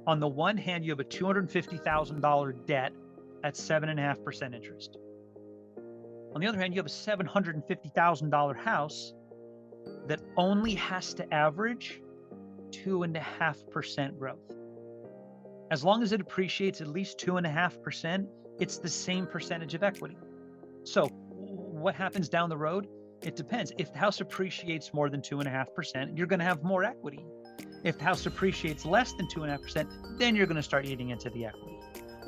On the one hand, you have a $250,000 debt at 7.5% interest. On the other hand, you have a $750,000 house that only has to average 2.5% growth. As long as it appreciates at least 2.5%, it's the same percentage of equity. So what happens down the road? It depends. If the house appreciates more than 2.5%, you're going to have more equity. If the house appreciates less than 2.5%, then you're going to start eating into the equity.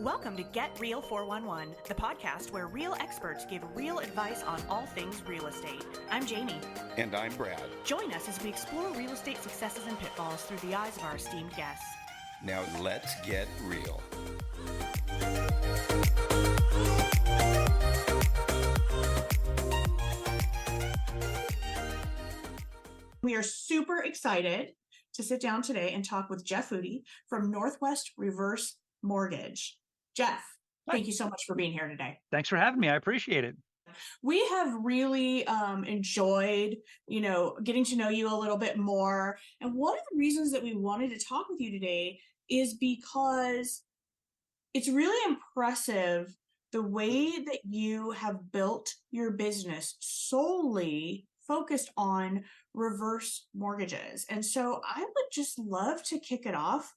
Welcome to Get Real 411, the podcast where real experts give real advice on all things real estate. I'm Jamie. And I'm Brad. Join us as we explore real estate successes and pitfalls through the eyes of our esteemed guests. Now let's get real. We are super excited to sit down today and talk with Jeff Foody from Northwest Reverse Mortgage. Jeff, thank you so much for being here today. Thanks for having me. I appreciate it. We have really enjoyed, getting to know you a little bit more. And one of the reasons that we wanted to talk with you today is because it's really impressive the way that you have built your business solely focused on reverse mortgages. And so I would just love to kick it off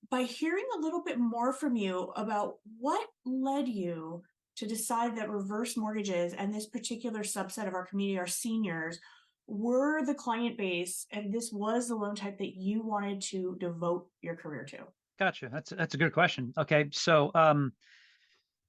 by hearing a little bit more from you about what led you to decide that reverse mortgages and this particular subset of our community, our seniors, were the client base, and this was the loan type that you wanted to devote your career to. Gotcha. That's a good question. Okay, so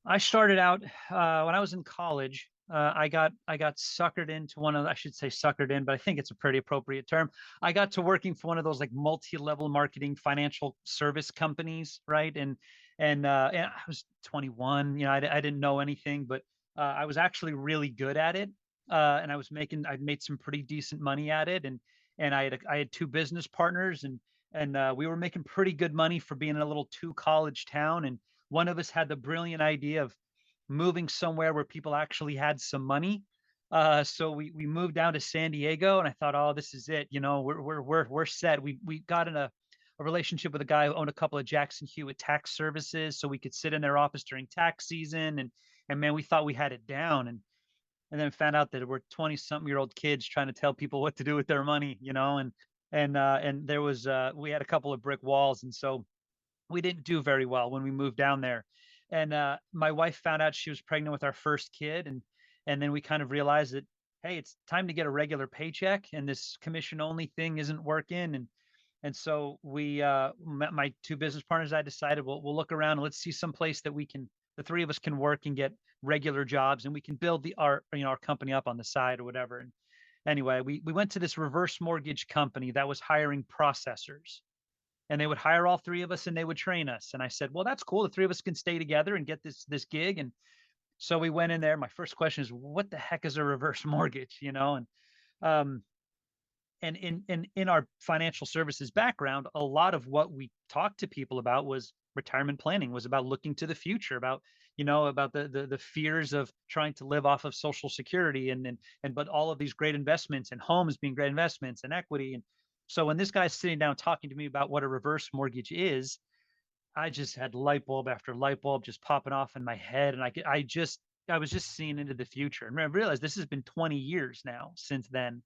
I started out when I was in college. I got suckered into I should say suckered in, but I think it's a pretty appropriate term. I got to working for one of those like multi-level marketing financial service companies, right? And I was 21. I didn't know anything, but I was actually really good at it. And I'd made some pretty decent money at it. And I had two business partners, and we were making pretty good money for being in a little college town. And one of us had the brilliant idea of moving somewhere where people actually had some money. So we moved down to San Diego, and I thought, oh, this is it. We're set. We got in a relationship with a guy who owned a couple of Jackson Hewitt tax services, so we could sit in their office during tax season. And man, we thought we had it down. And then found out that we're 20-something-year-old kids trying to tell people what to do with their money, and there was we had a couple of brick walls, and so we didn't do very well when we moved down there. And my wife found out she was pregnant with our first kid, and then we kind of realized that, hey, it's time to get a regular paycheck, and this commission only thing isn't working. And so we my two business partners, I decided we'll look around and let's see some place that the three of us can work and get regular jobs, and we can build our company up on the side or whatever. And anyway, we went to this reverse mortgage company that was hiring processors, and they would hire all three of us and they would train us. And I said, well, that's cool. The three of us can stay together and get this gig. And so we went in there. My first question is, what the heck is a reverse mortgage? And in our financial services background, a lot of what we talked to people about was retirement planning, was about looking to the future, about the fears of trying to live off of Social Security, but all of these great investments and homes being great investments and equity. And so when this guy's sitting down talking to me about what a reverse mortgage is, I just had light bulb after light bulb just popping off in my head, and I was just seeing into the future. And I realized this has been 20 years now since then.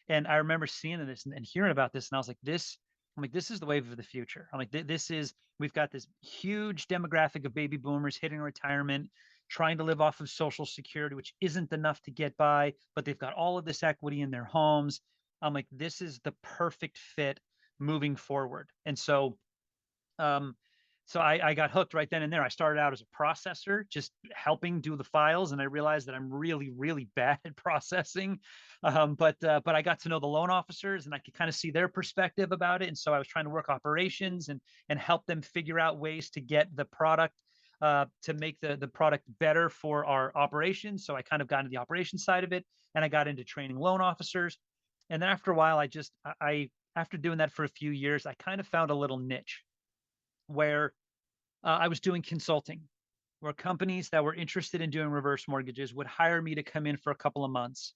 And I remember seeing this and hearing about this, and I was like, this is the wave of the future. I'm like, we've got this huge demographic of baby boomers hitting retirement, trying to live off of Social Security, which isn't enough to get by, but they've got all of this equity in their homes. I'm like, this is the perfect fit moving forward. And so, I got hooked right then and there. I started out as a processor, just helping do the files, and I realized that I'm really, really bad at processing. But I got to know the loan officers, and I could kind of see their perspective about it. And so I was trying to work operations and help them figure out ways to get the product, to make the product better for our operations. So I kind of got into the operations side of it, and I got into training loan officers. And then after a while, after doing that for a few years, I kind of found a little niche where I was doing consulting, where companies that were interested in doing reverse mortgages would hire me to come in for a couple of months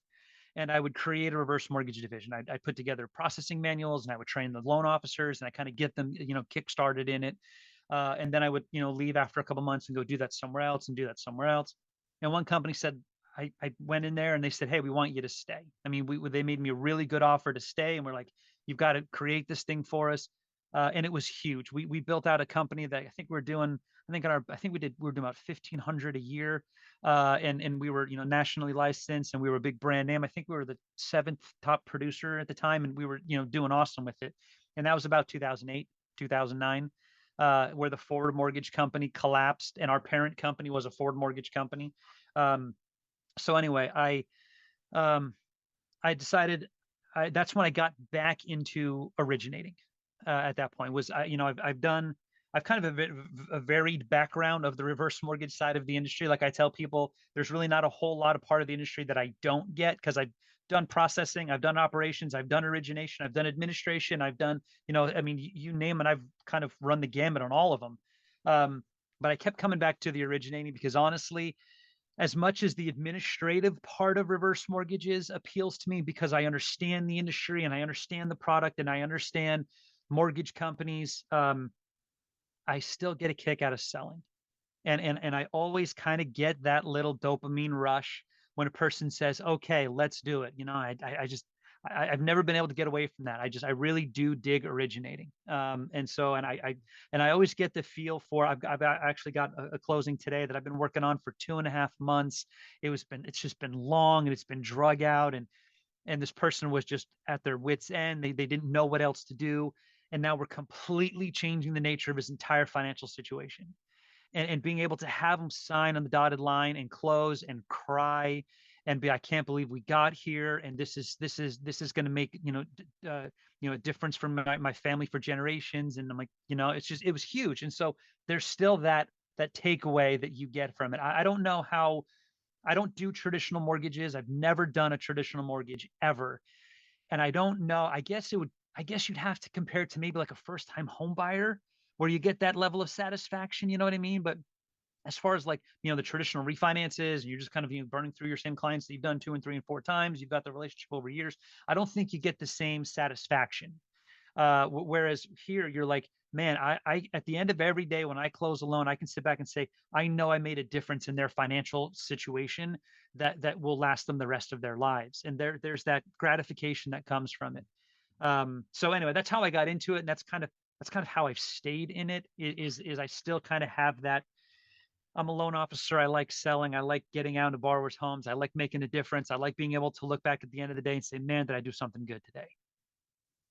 and I would create a reverse mortgage division. I'd put together processing manuals, and I would train the loan officers, and I kind of get them, kick-started in it. And then I would, leave after a couple months and go do that somewhere else and do that somewhere else. And one company said, I went in there and they said, "Hey, we want you to stay." I mean, they made me a really good offer to stay, and we're like, "You've got to create this thing for us." And it was huge. We built out a company that I think we're doing. I think we were doing about 1,500 a year, and we were, nationally licensed, and we were a big brand name. I think we were the 7th top producer at the time, and we were, doing awesome with it. And that was about 2008, 2009, where the Ford Mortgage Company collapsed, and our parent company was a Ford Mortgage Company. So anyway, I decided that's when I got back into originating. At that point was, I've kind of a varied background of the reverse mortgage side of the industry. Like I tell people, there's really not a whole lot of part of the industry that I don't get, because I've done processing, I've done operations, I've done origination, I've done administration, I've done, I mean, you name it, I've kind of run the gamut on all of them. But I kept coming back to the originating because honestly, as much as the administrative part of reverse mortgages appeals to me because I understand the industry and I understand the product and I understand mortgage companies, I still get a kick out of selling. And I always kind of get that little dopamine rush when a person says, "Okay, let's do it." I've never been able to get away from that. I really do dig originating. And I always get the feel for, I've actually got a closing today that I've been working on for 2.5 months. It's just been long, and it's been drug out, and this person was just at their wits' end. They didn't know what else to do. And now we're completely changing the nature of his entire financial situation. And being able to have him sign on the dotted line and close and cry and be, "I can't believe we got here, and this is going to make a difference for my family for generations." And I'm like, it was huge. And so there's still that takeaway that you get from it. I don't know how. I don't do traditional mortgages. I've never done a traditional mortgage ever, and I don't know. I guess you'd have to compare it to maybe like a first-time home buyer, where you get that level of satisfaction. You know what I mean? But as far as like, the traditional refinances, and you're just kind of, burning through your same clients that you've done 2 and 3 and 4 times, you've got the relationship over years, I don't think you get the same satisfaction. Whereas here, you're like, man, I at the end of every day when I close a loan, I can sit back and say, I know I made a difference in their financial situation that will last them the rest of their lives. And there's that gratification that comes from it. So anyway, that's how I got into it, and that's kind of how I've stayed in it. Is I still kind of have that. I'm a loan officer. I like selling. I like getting out into borrowers' homes. I like making a difference. I like being able to look back at the end of the day and say, "Man, did I do something good today?"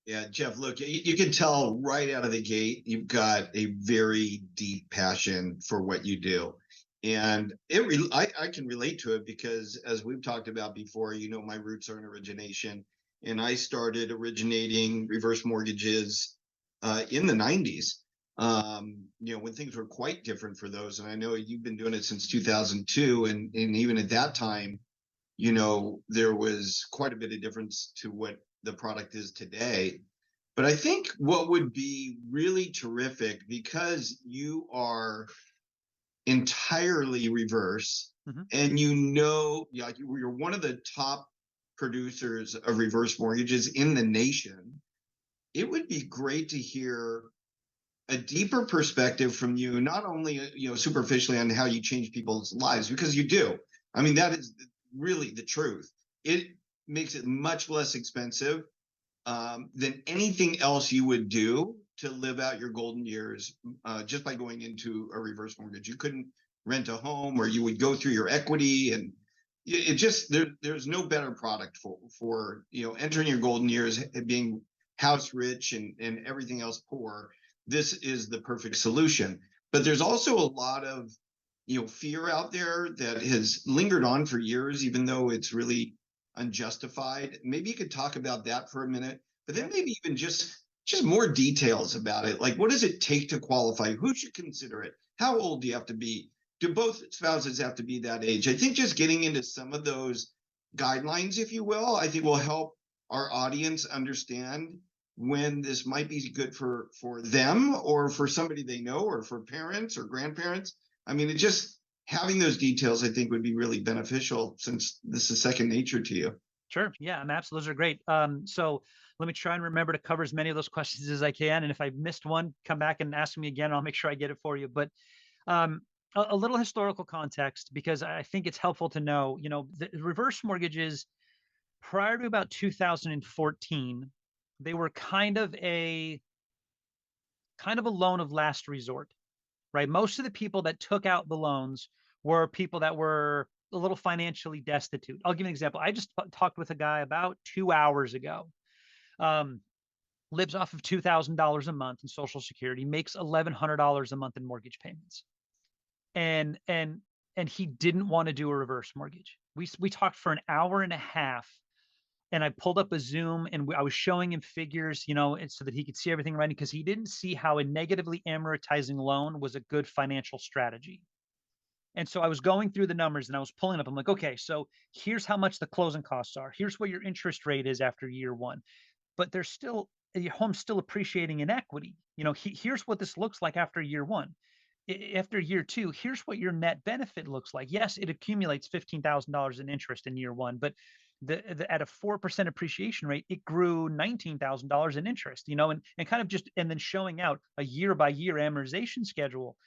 Yeah, Jeff, look, you can tell right out of the gate, you've got a very deep passion for what you do. And I can relate to it because, as we've talked about before, my roots are in origination. And I started originating reverse mortgages in the 90s, when things were quite different for those. And I know you've been doing it since 2002. And even at that time, there was quite a bit of difference to what the product is today. But I think what would be really terrific, because you are entirely reverse, and you're one of the top producers of reverse mortgages in the nation, it would be great to hear a deeper perspective from you, not only superficially on how you change people's lives, because you do. I mean, that is really the truth. It makes it much less expensive than anything else you would do to live out your golden years just by going into a reverse mortgage. You couldn't rent a home, or you would go through your equity, and it just there's no better product for entering your golden years, being house rich and everything else poor. This is the perfect solution. But there's also a lot of fear out there that has lingered on for years, even though it's really unjustified. Maybe you could talk about that for a minute, but then maybe even just more details about it. Like, what does it take to qualify? Who should consider it? How old do you have to be? Do both spouses have to be that age? I think just getting into some of those guidelines, if you will, I think will help our audience understand when this might be good for them, or for somebody they know, or for parents or grandparents. I mean, having those details, I think, would be really beneficial, since this is second nature to you. Sure. Yeah, maps. Those are great. So let me try and remember to cover as many of those questions as I can. And if I missed one, come back and ask me again, and I'll make sure I get it for you. But um, a little historical context, because I think it's helpful to know, the reverse mortgages prior to about 2014, they were kind of a loan of last resort, right? Most of the people that took out the loans were people that were a little financially destitute. I'll give you an example. I just talked with a guy about 2 hours ago. Um, Lives off of $2,000 a month in Social Security, makes $1,100 a month in mortgage payments, and he didn't want to do a reverse mortgage. We talked for an hour and a half, and I pulled up a Zoom, and I was showing him figures, and so that he could see everything right, because he didn't see how a negatively amortizing loan was a good financial strategy. And so I was going through the numbers and I was pulling up. I'm like, okay, so here's how much the closing costs are. Here's what your interest rate is after year one. But there's still, your home's still appreciating in equity. Here's what this looks like after year one. After year two, here's what your net benefit looks like. Yes, it accumulates $15,000 in interest in year one, but at a 4% appreciation rate, it grew $19,000 in interest, and kind of just, and then showing out a year by year amortization schedule.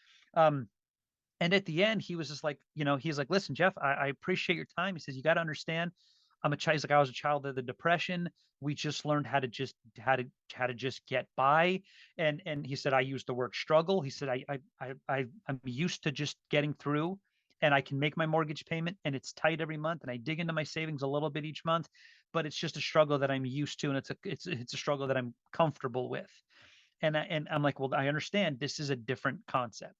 And at the end, he was just like, he's like, listen, Jeff, I appreciate your time. He says, you got to understand, I'm a child. He's like, I was a child of the Depression. We just learned how to just get by. And he said, I used the word struggle. He said, I'm used to just getting through, and I can make my mortgage payment, and it's tight every month, and I dig into my savings a little bit each month, but it's just a struggle that I'm used to, and it's a struggle that I'm comfortable with. And I'm like, well, I understand this is a different concept.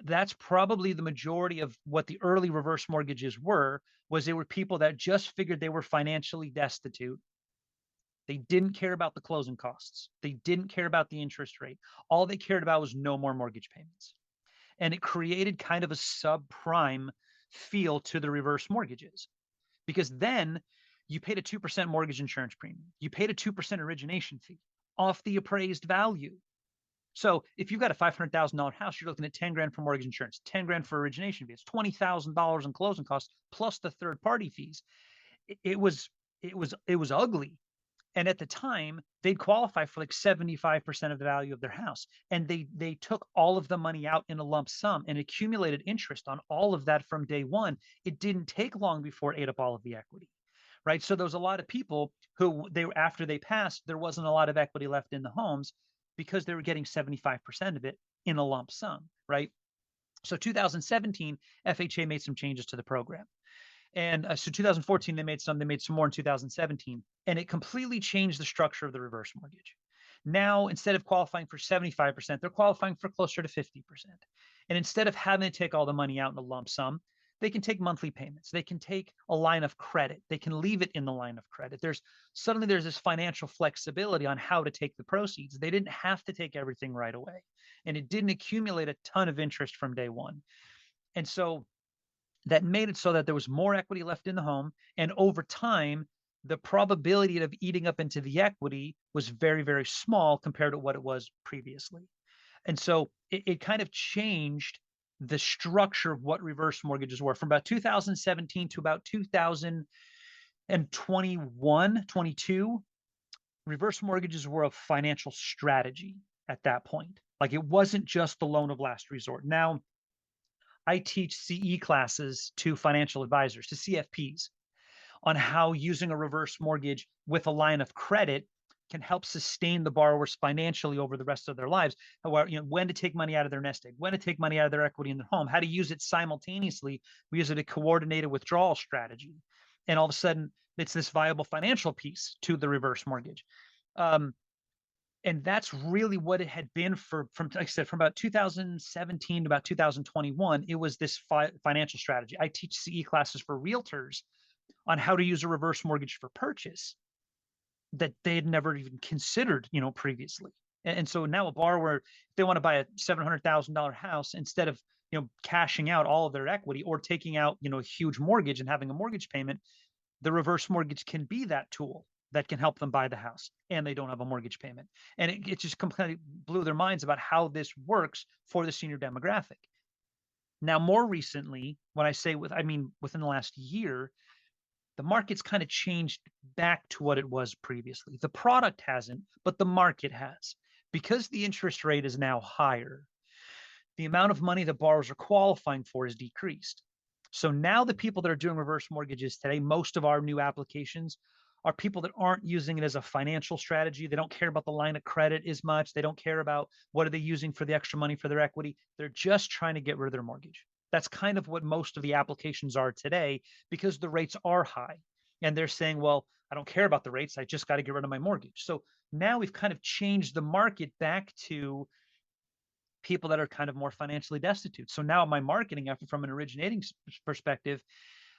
That's probably the majority of what the early reverse mortgages was they were people that just figured they were financially destitute. They didn't care about the closing costs. They didn't care about the interest rate. All they cared about was no more mortgage payments. And it created kind of a subprime feel to the reverse mortgages, because then you paid a 2% mortgage insurance premium. You paid a 2% origination fee off the appraised value. So if you've got a $500,000 house, you're looking at 10 grand for mortgage insurance, 10 grand for origination fees, $20,000 in closing costs, plus the third party fees. It was ugly. And at the time, they'd qualify for like 75% of the value of their house. And they took all of the money out in a lump sum and accumulated interest on all of that from day one. It didn't take long before it ate up all of the equity. Right. So there was a lot of people who after they passed, there wasn't a lot of equity left in the homes, because they were getting 75% of it in a lump sum, right? So 2017, FHA made some changes to the program. And so 2014, they made some more in 2017, and it completely changed the structure of the reverse mortgage. Now, instead of qualifying for 75%, they're qualifying for closer to 50%. And instead of having to take all the money out in a lump sum, they can take monthly payments. They can take a line of credit. They can leave it in the line of credit. There's this financial flexibility on how to take the proceeds. They didn't have to take everything right away, and it didn't accumulate a ton of interest from day one. And so that made it so that there was more equity left in the home. And over time, the probability of eating up into the equity was very, very small compared to what it was previously. And so it kind of changed the structure of what reverse mortgages were from about 2017 to about 2021, 22. Reverse mortgages were a financial strategy at that point. Like, it wasn't just the loan of last resort. Now, I teach CE classes to financial advisors, to CFPs, on how using a reverse mortgage with a line of credit can help sustain the borrowers financially over the rest of their lives. When to take money out of their nest egg, when to take money out of their equity in their home, how to use it simultaneously. We use it a coordinated withdrawal strategy. And all of a sudden, it's this viable financial piece to the reverse mortgage. And that's really what it had been from, like I said, from about 2017 to about 2021. It was this financial strategy. I teach CE classes for realtors on how to use a reverse mortgage for purchase that they had never even considered, previously. And so now a borrower, if they want to buy a $700,000 house, instead of, cashing out all of their equity or taking out, a huge mortgage and having a mortgage payment, the reverse mortgage can be that tool that can help them buy the house, and they don't have a mortgage payment. And it just completely blew their minds about how this works for the senior demographic. Now, more recently, when I say I mean within the last year, The market's kind of changed back to what it was previously. The product hasn't, but the market has. Because the interest rate is now higher, the amount of money that borrowers are qualifying for is decreased. So now the people that are doing reverse mortgages today, most of our new applications are people that aren't using it as a financial strategy. They don't care about the line of credit as much. They don't care about what are they using for the extra money for their equity. They're just trying to get rid of their mortgage. That's kind of what most of the applications are today because the rates are high. And they're saying, well, I don't care about the rates. I just got to get rid of my mortgage. So now we've kind of changed the market back to people that are kind of more financially destitute. So now my marketing effort from an originating perspective,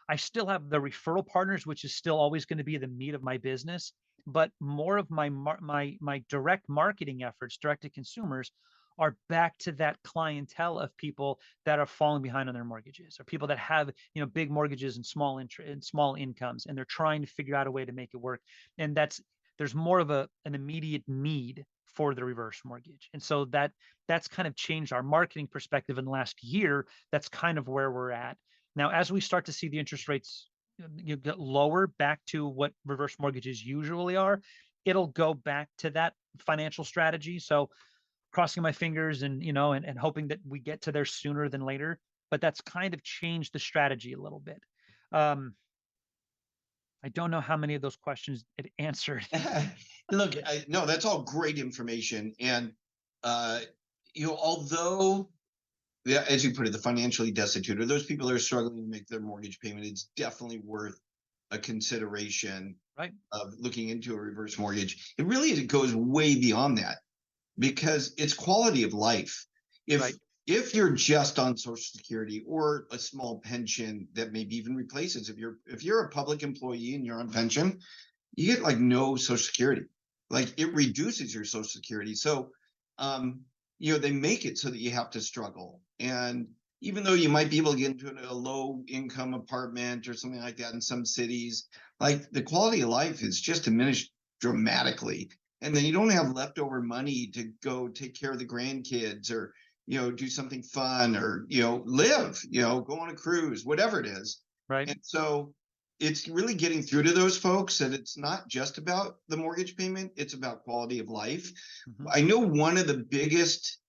I still have the referral partners, which is still always going to be the meat of my business, but more of my direct marketing efforts, direct to consumers, are back to that clientele of people that are falling behind on their mortgages, or people that have big mortgages and small incomes, and they're trying to figure out a way to make it work. And there's more of an immediate need for the reverse mortgage. And so that's kind of changed our marketing perspective in the last year. That's kind of where we're at. Now, as we start to see the interest rates get lower back to what reverse mortgages usually are, it'll go back to that financial strategy. So crossing my fingers and hoping that we get to there sooner than later, but that's kind of changed the strategy a little bit. I don't know how many of those questions it answered. Look, no, that's all great information. And, although, as you put it, the financially destitute, or those people that are struggling to make their mortgage payment, it's definitely worth a consideration right. of looking into a reverse mortgage. It goes way beyond that because it's quality of life. If you're just on Social Security or a small pension that maybe even replaces, if you're a public employee and you're on pension, you get like no Social Security. Like it reduces your Social Security. So, they make it so that you have to struggle. And even though you might be able to get into a low income apartment or something like that in some cities, like the quality of life is just diminished dramatically. And then you don't have leftover money to go take care of the grandkids or do something fun or, live, go on a cruise, whatever it is. Right. And so it's really getting through to those folks that it's not just about the mortgage payment, it's about quality of life. Mm-hmm. I know one of the biggest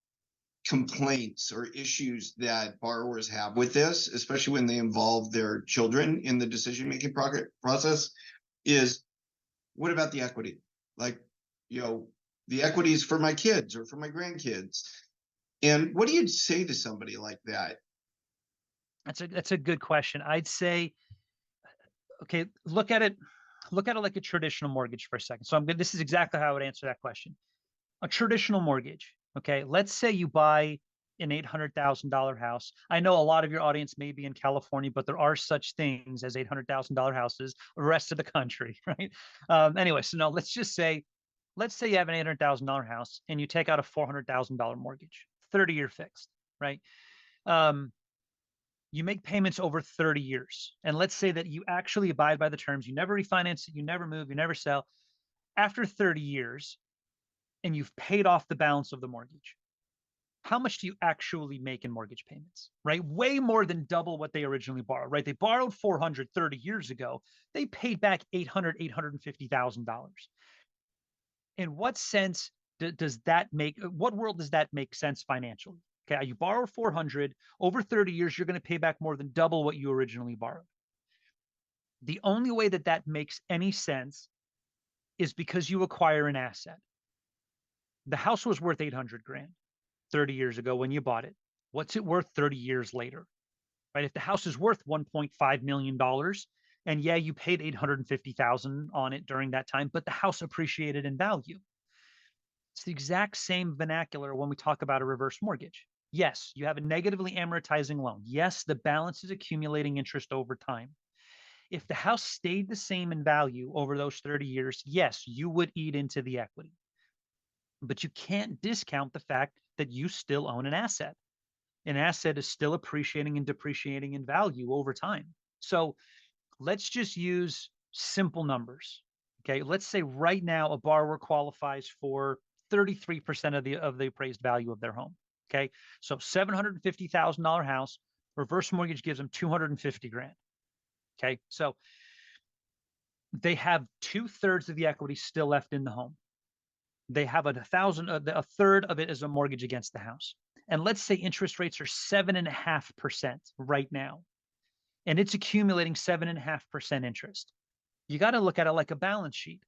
complaints or issues that borrowers have with this, especially when they involve their children in the decision-making process, is what about the equity? Like, the equities for my kids or for my grandkids. And what do you say to somebody like that? That's a good question. I'd say, okay, look at it like a traditional mortgage for a second. So this is exactly how I would answer that question. A traditional mortgage. Okay, let's say you buy an $800,000 house. I know a lot of your audience may be in California, but there are such things as $800,000 houses the rest of the country, right? Anyway, so no, let's say you have an $800,000 house and you take out a $400,000 mortgage, 30-year fixed, right? You make payments over 30 years. And let's say that you actually abide by the terms. You never refinance it, you never move, you never sell. After 30 years, and you've paid off the balance of the mortgage, how much do you actually make in mortgage payments, right? Way more than double what they originally borrowed, right? They borrowed $400 30 years ago. They paid back $850,000. In what sense does that make, what world does that make sense financially? Okay, you borrow 400 over 30 years, you're going to pay back more than double what you originally borrowed. The only way that makes any sense is because you acquire an asset. The house was worth 800 grand 30 years ago when you bought it. What's it worth 30 years later? Right? If the house is worth $1.5 million, and yeah, you paid 850,000 on it during that time, but the house appreciated in value. It's the exact same vernacular when we talk about a reverse mortgage. Yes, you have a negatively amortizing loan. Yes, the balance is accumulating interest over time. If the house stayed the same in value over those 30 years, yes, you would eat into the equity. But you can't discount the fact that you still own an asset. An asset is still appreciating and depreciating in value over time. So let's just use simple numbers. Okay, let's say right now a borrower qualifies for 33% of the appraised value of their home. Okay, so $750,000 house, reverse mortgage gives them 250 grand. Okay, so they have 2/3 of the equity still left in the home. They have a third of it is a mortgage against the house. And let's say interest rates are 7.5% right now, and it's accumulating 7.5% interest. You got to look at it like a balance sheet.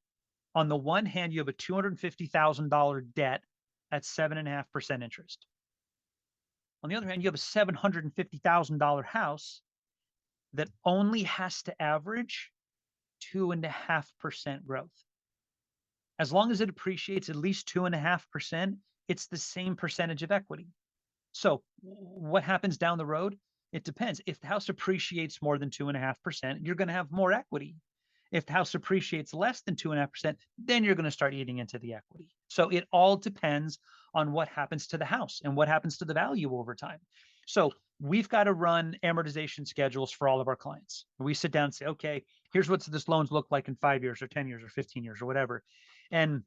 On the one hand, you have a $250,000 debt at 7.5% interest. On the other hand, you have a $750,000 house that only has to average 2.5% growth. As long as it appreciates at least 2.5%, it's the same percentage of equity. So what happens down the road? It depends. If the house appreciates more than 2.5%, you're going to have more equity. If the house appreciates less than 2.5%, then you're going to start eating into the equity. So it all depends on what happens to the house and what happens to the value over time. So we've got to run amortization schedules for all of our clients. We sit down and say, okay, here's what this loans look like in 5 years or 10 years or 15 years or whatever. And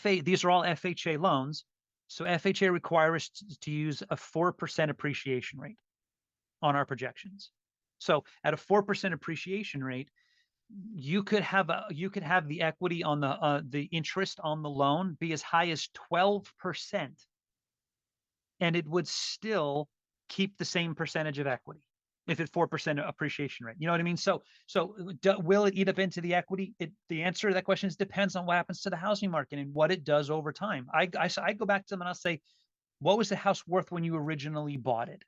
these are all FHA loans. So FHA requires us to use a 4% appreciation rate on our projections. So at a 4% appreciation rate, you could have the equity on the interest on the loan be as high as 12%, and it would still keep the same percentage of equity if it's 4% appreciation rate. You know what I mean? So will it eat up into the equity? The answer to that question is depends on what happens to the housing market and what it does over time. I go back to them and I'll say, what was the house worth when you originally bought it?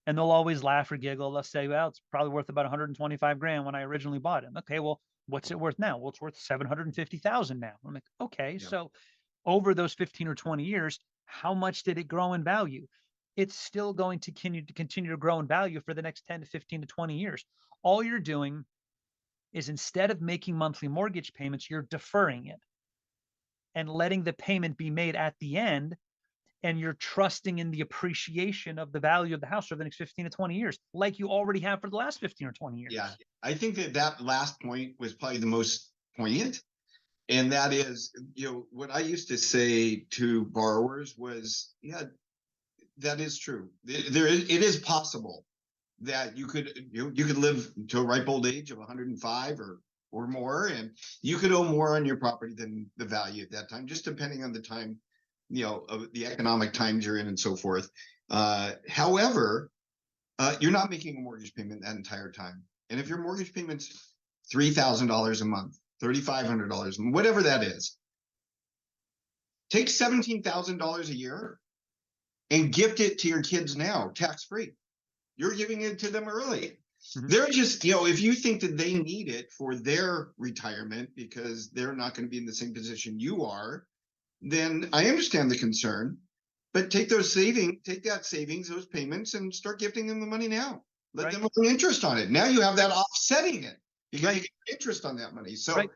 And they'll always laugh or giggle. They'll say, well, it's probably worth about 125 grand when I originally bought it. Okay, well, what's it worth now? Well, it's worth 750,000 now. I'm like, okay, yeah. So over those 15 or 20 years, how much did it grow in value? It's still going to continue to grow in value for the next 10 to 15 to 20 years. All you're doing is instead of making monthly mortgage payments, you're deferring it and letting the payment be made at the end. And you're trusting in the appreciation of the value of the house for the next 15 to 20 years, like you already have for the last 15 or 20 years. Yeah, I think that last point was probably the most poignant. And that is, what I used to say to borrowers was, yeah, that is true. It is possible that you could live to a ripe old age of 105 or more, and you could owe more on your property than the value at that time, just depending on the time, of the economic times you're in and so forth. However, you're not making a mortgage payment that entire time. And if your mortgage payment's $3,000 a month, $3,500, whatever that is, take $17,000 a year and gift it to your kids now, tax-free. You're giving it to them early. Mm-hmm. They're just, if you think that they need it for their retirement because they're not going to be in the same position you are, then I understand the concern, but take that savings, those payments, and start gifting them the money now. Let them earn interest on it. Now you have that offsetting it because you get interest on that money. So I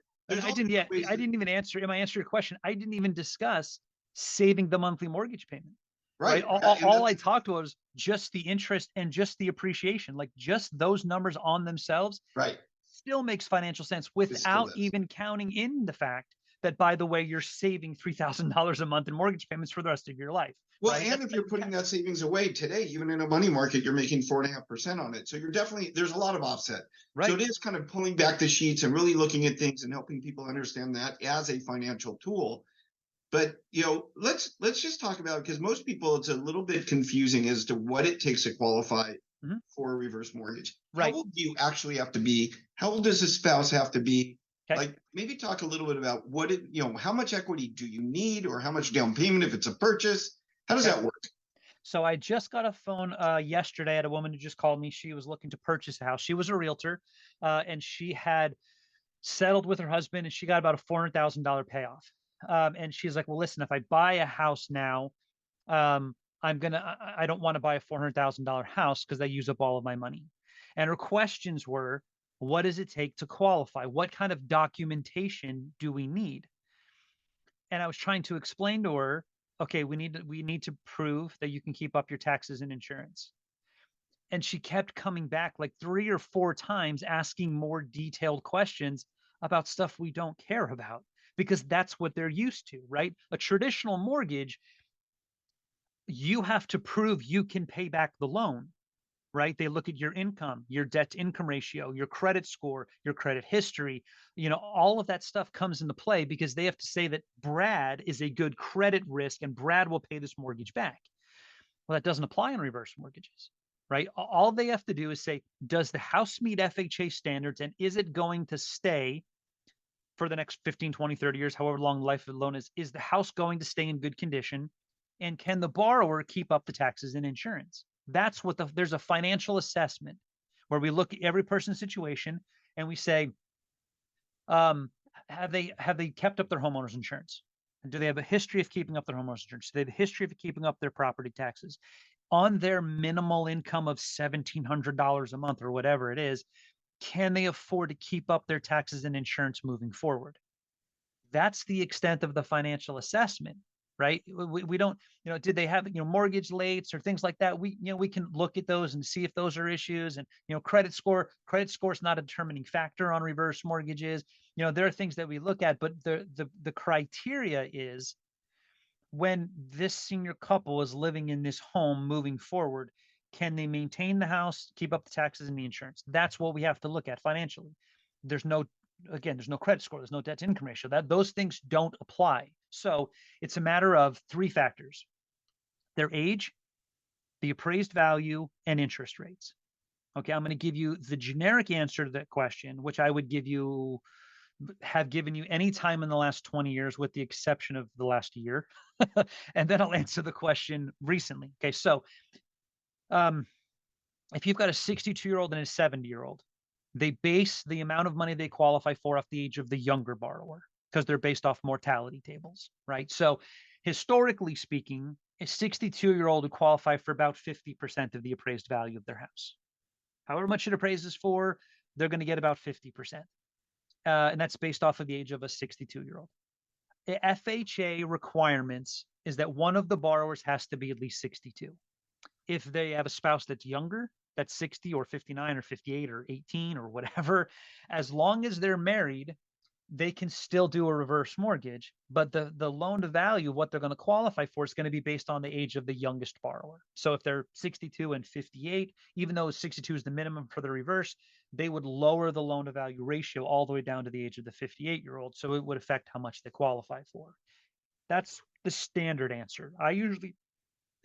didn't even answer. Am I answering your question? I didn't even discuss saving the monthly mortgage payment. Right. All I talked about was just the interest and just the appreciation, like just those numbers on themselves. Right. Still makes financial sense without even counting in the fact that, by the way, you're saving $3,000 a month in mortgage payments for the rest of your life. Well, and if you're putting that savings away today, even in a money market, you're making 4.5% on it. So you're there's a lot of offset. Right. So it is kind of pulling back the sheets and really looking at things and helping people understand that as a financial tool. But, let's just talk about, because most people, it's a little bit confusing as to what it takes to qualify for a reverse mortgage. Right. How old do you actually have to be? How old does a spouse have to be? Okay. Like, maybe talk a little bit about how much equity do you need, or how much down payment if it's a purchase? How does that work? So I just got a phone yesterday. I had a woman who just called me. She was looking to purchase a house. She was a realtor, and she had settled with her husband, and she got about a $400,000 payoff. And she's like, well, listen, if I buy a house now, I don't want to buy a $400,000 house because I use up all of my money. And her questions were, what does it take to qualify? What kind of documentation do we need? And I was trying to explain to her, okay, we need to prove that you can keep up your taxes and insurance. And she kept coming back like 3 or 4 times asking more detailed questions about stuff we don't care about, because that's what they're used to, right? A traditional mortgage, you have to prove you can pay back the loan. right? They look at your income, your debt to income ratio, your credit score, your credit history. All of that stuff comes into play because they have to say that Brad is a good credit risk and Brad will pay this mortgage back. Well, that doesn't apply on reverse mortgages, right? All they have to do is say, does the house meet FHA standards and is it going to stay for the next 15, 20, 30 years, however long the life of the loan is? Is the house going to stay in good condition? And can the borrower keep up the taxes and insurance? That's what there's a financial assessment where we look at every person's situation and we say, have they kept up their homeowners insurance? And do they have a history of keeping up their homeowners insurance? Do they have a history of keeping up their property taxes? On their minimal income of $1,700 a month or whatever it is, can they afford to keep up their taxes and insurance moving forward? That's the extent of the financial assessment, right? We don't, did they have, mortgage lates or things like that? We can look at those and see if those are issues. And, credit score is not a determining factor on reverse mortgages. There are things that we look at, but the criteria is when this senior couple is living in this home moving forward, can they maintain the house, keep up the taxes and the insurance? That's what we have to look at financially. There's no credit score, there's no debt to income ratio. Those things don't apply. So it's a matter of three factors: their age, the appraised value, and interest rates. Okay, I'm going to give you the generic answer to that question, which I would have given you any time in the last 20 years, with the exception of the last year. And then I'll answer the question recently. Okay, so if you've got a 62-year-old and a 70-year-old, they base the amount of money they qualify for off the age of the younger borrower because they're based off mortality tables, right? So historically speaking, a 62-year-old would qualify for about 50% of the appraised value of their house. However much it appraises for, they're going to get about 50%. And that's based off of the age of a 62-year-old. The FHA requirements is that one of the borrowers has to be at least 62. If they have a spouse that's younger, that's 60 or 59 or 58 or 18 or whatever, as long as they're married, they can still do a reverse mortgage, but the loan to value, what they're going to qualify for, is going to be based on the age of the youngest borrower. So if they're 62 and 58, even though 62 is the minimum for the reverse, they would lower the loan to value ratio all the way down to the age of the 58-year-old. So it would affect how much they qualify for. That's the standard answer. I usually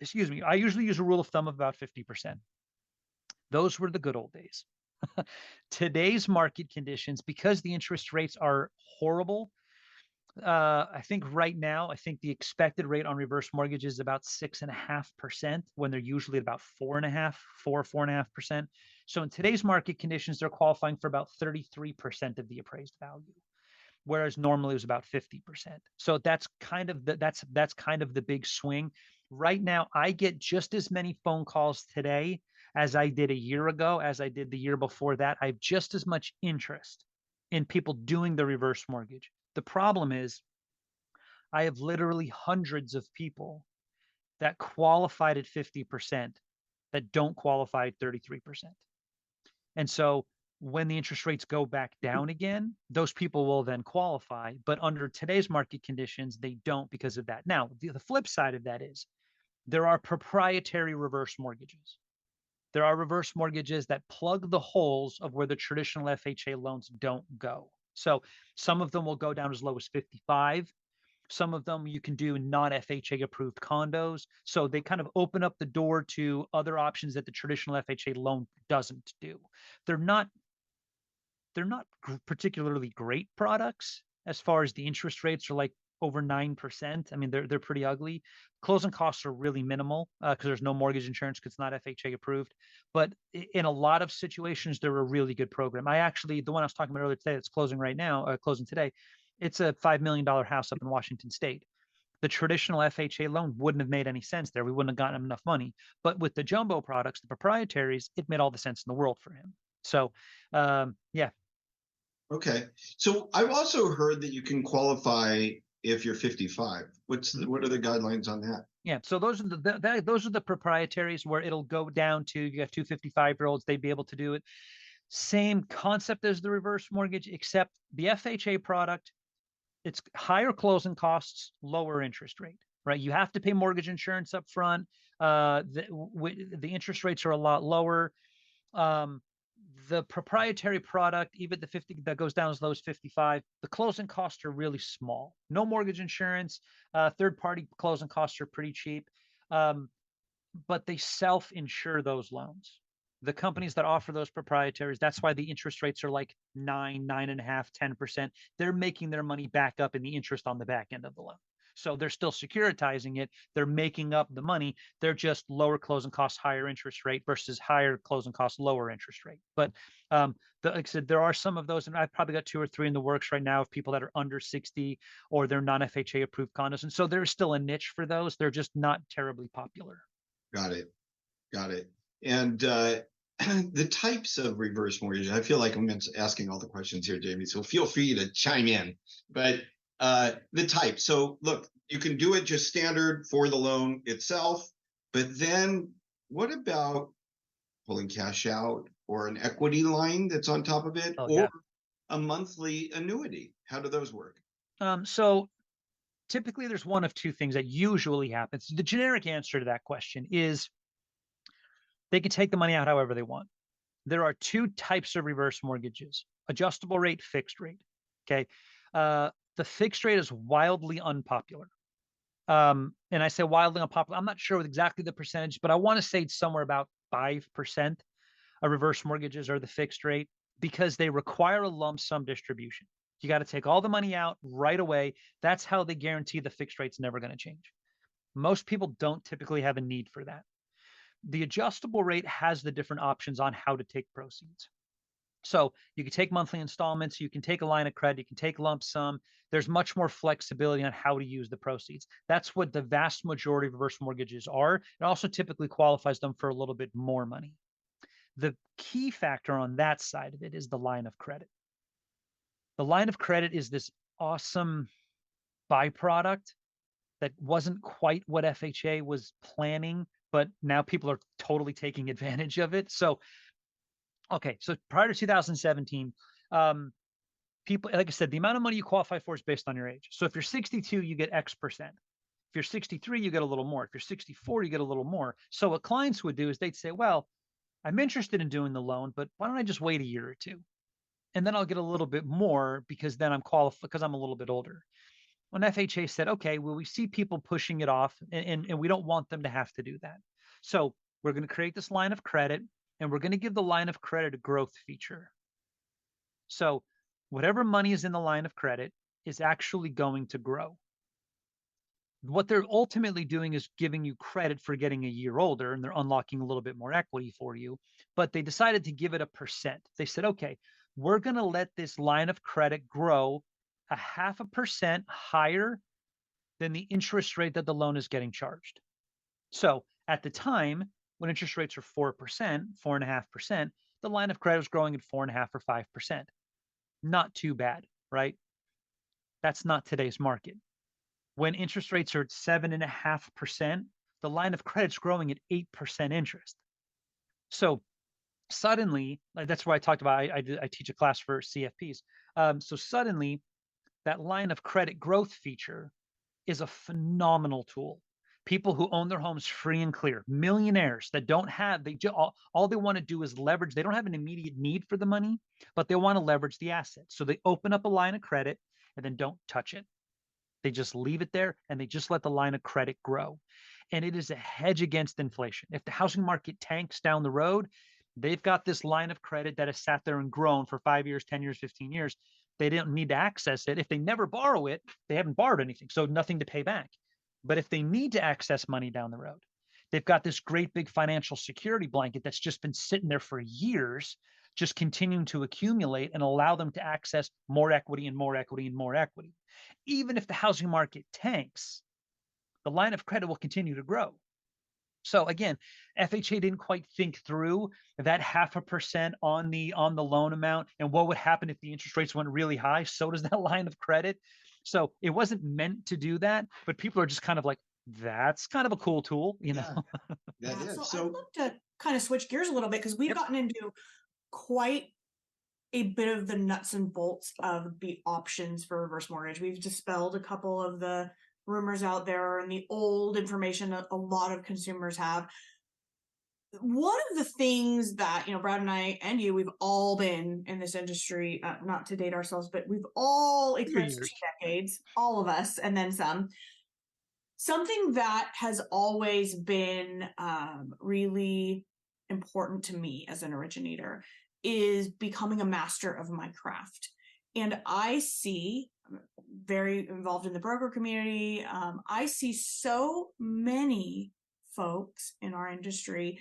use a rule of thumb of about 50%. Those were the good old days. Today's market conditions, because the interest rates are horrible, I think right now, the expected rate on reverse mortgage is about 6.5% when they're usually at about 4.5%. So in today's market conditions, they're qualifying for about 33% of the appraised value, whereas normally it was about 50%. So that's kind of the big swing. Right now, I get just as many phone calls today as I did a year ago, as I did the year before that. I have just as much interest in people doing the reverse mortgage. The problem is I have literally hundreds of people that qualified at 50% that don't qualify at 33%. And so when the interest rates go back down again, those people will then qualify. But under today's market conditions, they don't because of that. Now, the flip side of that is there are proprietary reverse mortgages. There are reverse mortgages that plug the holes of where the traditional FHA loans don't go. So some of them will go down as low as 55. Some of them you can do non-FHA approved condos. So they kind of open up the door to other options that the traditional FHA loan doesn't do. They're not particularly great products as far as the interest rates are like over 9%. I mean, they're pretty ugly. Closing costs are really minimal because there's no mortgage insurance because it's not FHA approved. But in a lot of situations, they're a really good program. The one I was talking about earlier today, that's closing right now, closing today, it's a $5 million house up in Washington State. The traditional FHA loan wouldn't have made any sense there. We wouldn't have gotten enough money. But with the jumbo products, the proprietaries, it made all the sense in the world for him. So, yeah. Okay. So I've also heard that you can qualify if you're 55. What are the guidelines on that? Yeah, so those are the proprietaries where it'll go down to, you got 2 55-year-olds, they'd be able to do it. Same concept as the reverse mortgage, except the FHA product, it's higher closing costs, lower interest rate, right? You have to pay mortgage insurance up front. The interest rates are a lot lower. Um, the proprietary product, even the 50 that goes down as low as 55, the closing costs are really small. No mortgage insurance, third party closing costs are pretty cheap. Um, but they self-insure those loans. The companies that offer those proprietaries, that's why the interest rates are like 9.5, 10%. They're making their money back up in the interest on the back end of the loan. So they're still securitizing it. They're making up the money. They're just lower closing costs, higher interest rate versus higher closing costs, lower interest rate. But like I said, there are some of those, and I've probably got 2 or 3 in the works right now of people that are under 60 or they're non-FHA approved condos. And so there's still a niche for those. They're just not terribly popular. Got it. Got it. And the types of reverse mortgage, I feel like I'm asking all the questions here, Jamie, so feel free to chime in. But the type, so look, you can do it just standard for the loan itself, but then what about pulling cash out or an equity line that's on top of it, or a monthly annuity? How do those work? So typically there's one of 2 things that usually happens. The generic answer to that question is they can take the money out however they want. There are 2 types of reverse mortgages: adjustable rate, fixed rate. Okay. The fixed rate is wildly unpopular. And I say wildly unpopular. I'm not sure with exactly the percentage, but I want to say it's somewhere about 5% of reverse mortgages are the fixed rate because they require a lump sum distribution. You got to take all the money out right away. That's how they guarantee the fixed rate's never going to change. Most people don't typically have a need for that. The adjustable rate has the different options on how to take proceeds. So you can take monthly installments, you can take a line of credit, you can take lump sum. There's much more flexibility on how to use the proceeds. That's what the vast majority of reverse mortgages are. It also typically qualifies them for a little bit more money. The key factor on that side of it is the line of credit. The line of credit is this awesome byproduct that wasn't quite what FHA was planning, but now people are totally taking advantage of it. So, okay, so prior to 2017, people, like I said, the amount of money you qualify for is based on your age. So if you're 62, you get X percent. If you're 63, you get a little more. If you're 64, you get a little more. So what clients would do is they'd say, well, I'm interested in doing the loan, but why don't I just wait a year or 2? And then I'll get a little bit more because then I'm qualified because I'm a little bit older. When FHA said, okay, well, we see people pushing it off and we don't want them to have to do that. So we're going to create this line of credit and we're going to give the line of credit a growth feature. So whatever money is in the line of credit is actually going to grow. What they're ultimately doing is giving you credit for getting a year older, and they're unlocking a little bit more equity for you. But they decided to give it a percent. They said, okay, we're going to let this line of credit grow 0.5% higher than the interest rate that the loan is getting charged. So at the time, when interest rates are 4%, 4.5%, the line of credit was growing at 4.5 or 5%. Not too bad, right? That's not today's market. When interest rates are at 7.5%, the line of credit's growing at 8% interest. So suddenly, that's why I talked about, I teach a class for CFPs. So suddenly that line of credit growth feature is a phenomenal tool. People who own their homes free and clear, millionaires that don't have, all they want to do is leverage. They don't have an immediate need for the money, but they want to leverage the asset. So they open up a line of credit and then don't touch it. They just leave it there and they just let the line of credit grow. And it is a hedge against inflation. If the housing market tanks down the road, they've got this line of credit that has sat there and grown for 5 years, 10 years, 15 years. They don't need to access it. If they never borrow it, they haven't borrowed anything, so nothing to pay back. But if they need to access money down the road, they've got this great big financial security blanket that's just been sitting there for years, just continuing to accumulate and allow them to access more equity and more equity and more equity. Even if the housing market tanks, the line of credit will continue to grow. So again, FHA didn't quite think through that 0.5% on the loan amount and what would happen if the interest rates went really high. So does that line of credit. So it wasn't meant to do that, but people are just kind of like, that's kind of a cool tool, you know? Yeah, that is. So I'd love to kind of switch gears a little bit because we've gotten into quite a bit of the nuts and bolts of the options for reverse mortgage. We've dispelled a couple of the rumors out there and the old information that a lot of consumers have. One of the things that, Brad and I and you, we've all been in this industry, not to date ourselves, but we've all eclipsed 2 decades, all of us, and then some. Something that has always been really important to me as an originator is becoming a master of my craft. And I'm very involved in the broker community. I see so many folks in our industry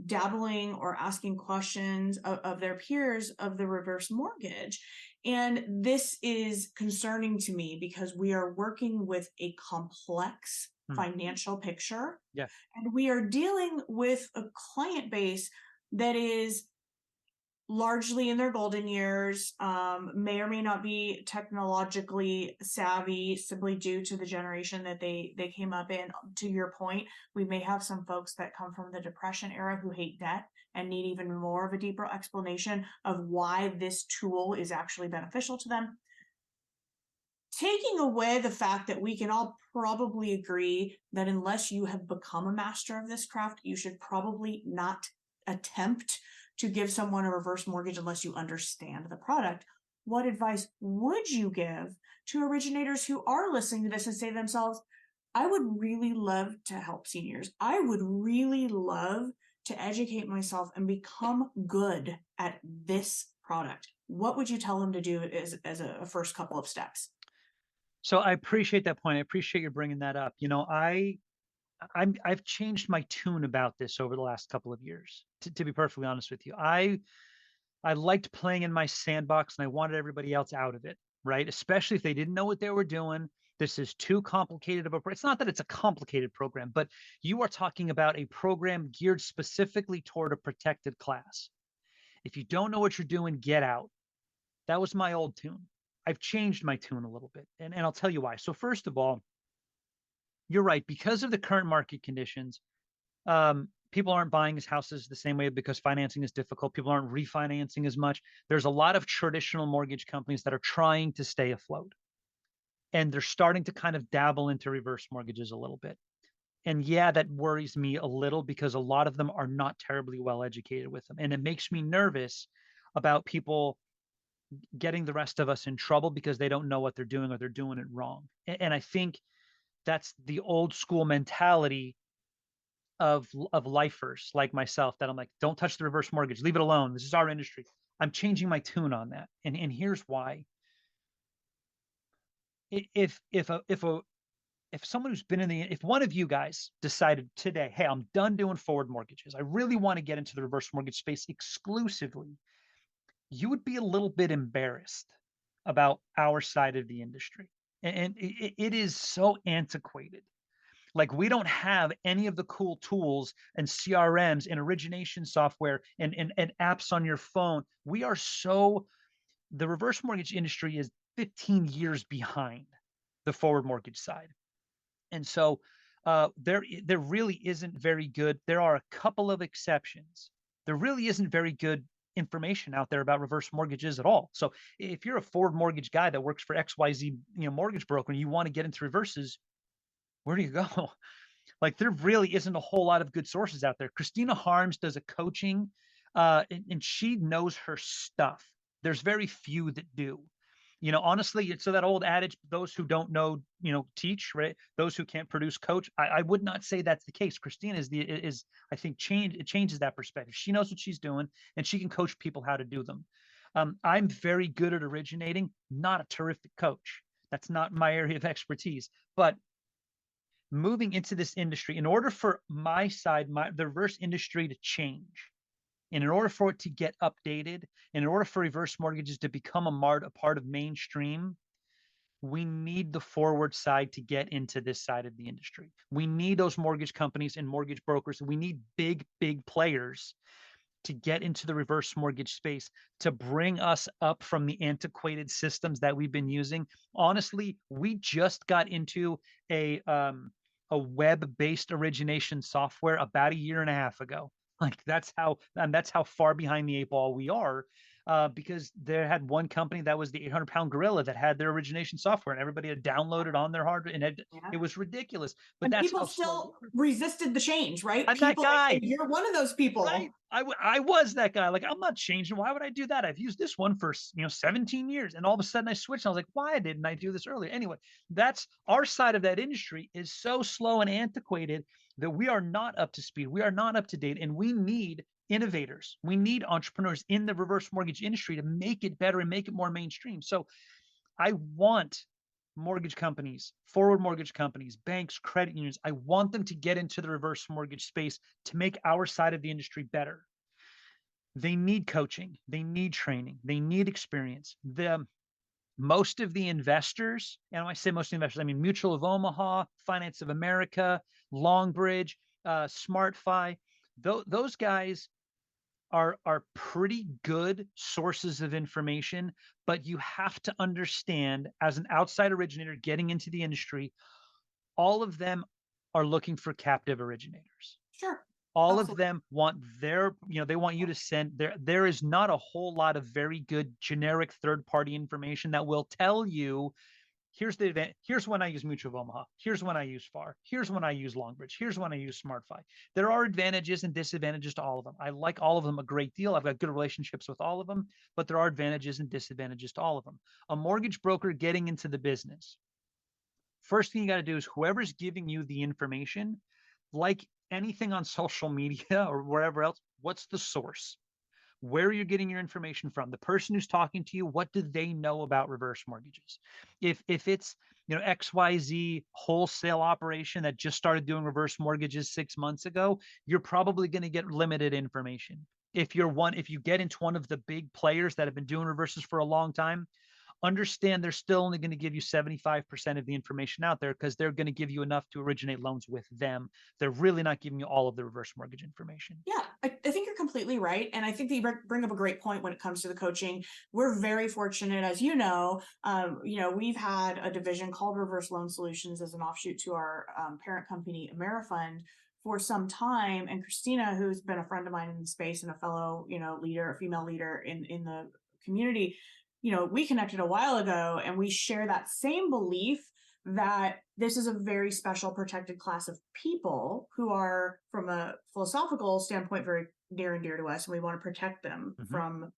dabbling or asking questions of their peers of the reverse mortgage. And this is concerning to me because we are working with a complex financial picture. Yeah. And we are dealing with a client base that is largely in their golden years, may or may not be technologically savvy simply due to the generation that they came up in. To your point, we may have some folks that come from the Depression era who hate debt and need even more of a deeper explanation of why this tool is actually beneficial to them. Taking away the fact that we can all probably agree that unless you have become a master of this craft, you should probably not attempt to give someone a reverse mortgage unless you understand the product. What advice would you give to originators who are listening to this and say to themselves, I would really love to help seniors. I would really love to educate myself and become good at this product. What would you tell them to do as a first couple of steps? So I appreciate that point. I appreciate you bringing that up. I've changed my tune about this over the last couple of years, to be perfectly honest with you. I liked playing in my sandbox and I wanted everybody else out of it, right? Especially if they didn't know what they were doing. This is too complicated of it's not that it's a complicated program, but you are talking about a program geared specifically toward a protected class. If you don't know what you're doing, get out. That was my old tune. I've changed my tune a little bit, and I'll tell you why. So first of all, you're right. Because of the current market conditions, people aren't buying houses the same way because financing is difficult. People aren't refinancing as much. There's a lot of traditional mortgage companies that are trying to stay afloat. And they're starting to kind of dabble into reverse mortgages a little bit. And yeah, that worries me a little because a lot of them are not terribly well educated with them. And it makes me nervous about people getting the rest of us in trouble because they don't know what they're doing or they're doing it wrong. And I think that's the old school mentality of lifers like myself that I'm like, don't touch the reverse mortgage, leave it alone. This is our industry. I'm changing my tune on that. And here's why. If someone who's been if one of you guys decided today, hey, I'm done doing forward mortgages, I really want to get into the reverse mortgage space exclusively, you would be a little bit embarrassed about our side of the industry. And it is so antiquated. Like we don't have any of the cool tools and CRMs and origination software and apps on your phone. The reverse mortgage industry is 15 years behind the forward mortgage side. And so there really isn't very good. There are a couple of exceptions. There really isn't very good information out there about reverse mortgages at all. So if you're a forward mortgage guy that works for XYZ, mortgage broker, and you want to get into reverses, where do you go? Like there really isn't a whole lot of good sources out there. Christina Harms does a coaching, and she knows her stuff. There's very few that do. Honestly, it's so that old adage, those who don't know, teach, right? Those who can't produce coach. I would not say that's the case. Christina is I think it changes that perspective. She knows what she's doing and she can coach people how to do them. I'm very good at originating, not a terrific coach. That's not my area of expertise, but moving into this industry, in order for my side, the reverse industry to change, and in order for it to get updated, and in order for reverse mortgages to become a part of mainstream, we need the forward side to get into this side of the industry. We need those mortgage companies and mortgage brokers. We need big, big players to get into the reverse mortgage space, to bring us up from the antiquated systems that we've been using. Honestly, we just got into a web-based origination software about a year and a half ago. Like that's how far behind the eight ball we are. because they had one company that was the 800-pound gorilla that had their origination software, and everybody had downloaded on their hardware, and it was ridiculous. But And that's people how slow still resisted the change, right? I'm that People, guy. and you're one of those people. Right. I was that guy. Like, I'm not changing. Why would I do that? I've used this one for 17 years, and all of a sudden I switched. And I was like, why didn't I do this earlier? Anyway, that's our side of that industry is so slow and antiquated that we are not up to speed. We are not up to date, and we need innovators. We need entrepreneurs in the reverse mortgage industry to make it better and make it more mainstream. So I want mortgage companies, forward mortgage companies, banks, credit unions. I want them to get into the reverse mortgage space to make our side of the industry better. They need coaching, they need training, they need experience. Most of the investors, and when I say most of the investors, I mean Mutual of Omaha, Finance of America, Longbridge, SmartFi. Those guys are pretty good sources of information, but you have to understand, as an outside originator getting into the industry, all of them are looking for captive originators. Sure. All Absolutely. of them want their, they want you to send there is not a whole lot of very good generic third-party information that will tell you, here's the event. Here's when I use Mutual of Omaha. Here's when I use FAR. Here's when I use Longbridge. Here's when I use SmartFi. There are advantages and disadvantages to all of them. I like all of them a great deal. I've got good relationships with all of them, but there are advantages and disadvantages to all of them. A mortgage broker getting into the business, first thing you got to do is whoever's giving you the information, like anything on social media or wherever else, what's the source? Where are you getting your information from? The person who's talking to you, what do they know about reverse mortgages? If it's XYZ wholesale operation that just started doing reverse mortgages 6 months ago, you're probably going to get limited information. If you get into one of the big players that have been doing reverses for a long time, understand they're still only going to give you 75% of the information out there because they're going to give you enough to originate loans with them. They're really not giving you all of the reverse mortgage information. Yeah, I think you're completely right. And I think that you bring up a great point when it comes to the coaching. We're very fortunate, as we've had a division called Reverse Loan Solutions as an offshoot to our parent company, AmeriFund, for some time. And Christina, who's been a friend of mine in the space and a fellow, leader, a female leader in the community, we connected a while ago, and we share that same belief that this is a very special protected class of people who are, from a philosophical standpoint, very near and dear to us, and we want to protect them from